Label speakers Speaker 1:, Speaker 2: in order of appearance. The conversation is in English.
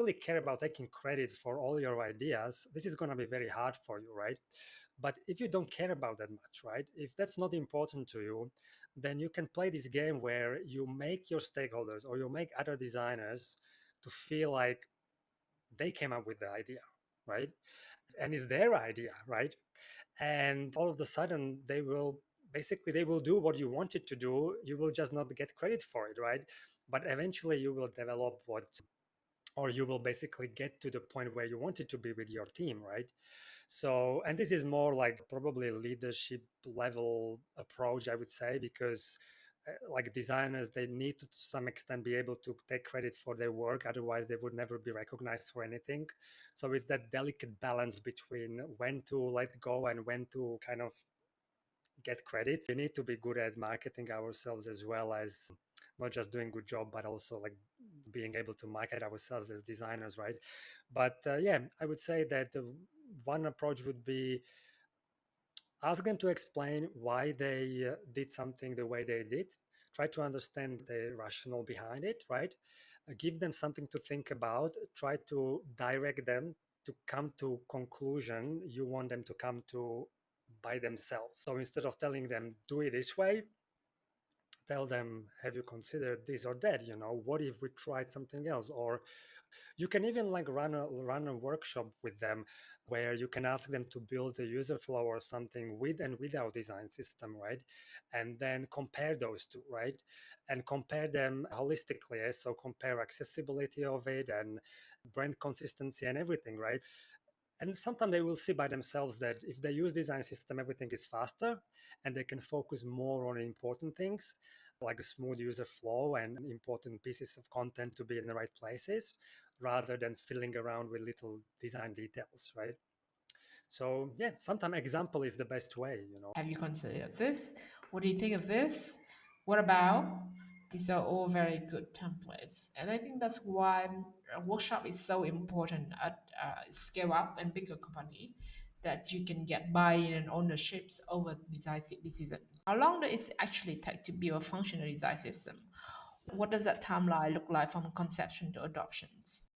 Speaker 1: really care about taking credit for all your ideas, this is going to be very hard for you, right? But if you don't care about that much, right? If that's not important to you, then you can play this game where you make your stakeholders or you make other designers to feel like they came up with the idea, right? And it's their idea, right? And all of a sudden they will do what you wanted to do. You will just not get credit for it, right? But eventually you will develop what, or you will basically get to the point where you wanted to be with your team, right? So, and this is more like probably leadership level approach, I would say, because like designers, they need to some extent be able to take credit for their work. Otherwise, they would never be recognized for anything. So it's that delicate balance between when to let go and when to kind of get credit. We need to be good at marketing ourselves as well as not just doing good job, but also like being able to market ourselves as designers, right? But yeah, I would say that the one approach would be ask them to explain why they did something the way they did. Try to understand the rationale behind it, right? Give them something to think about. Try to direct them to come to conclusion you want them to come to by themselves. So instead of telling them do it this way, tell them, have you considered this or that? You know, what if we tried something else? Or you can even like run a workshop with them where you can ask them to build a user flow or something with and without design system, right? And then compare those two, right? And compare them holistically. So compare accessibility of it and brand consistency and everything, right? And sometimes they will see by themselves that if they use design system, everything is faster and they can focus more on important things like a smooth user flow and important pieces of content to be in the right places rather than fiddling around with little design details, right? So yeah, sometimes example is the best way, you know.
Speaker 2: Have you considered this? What do you think of this? What about? These are all very good templates. And I think that's why a workshop is so important at scale up and bigger company, that you can get buy-in and ownerships over design decisions. How long does it actually take to build a functional design system? What does that timeline look like from conception to adoptions?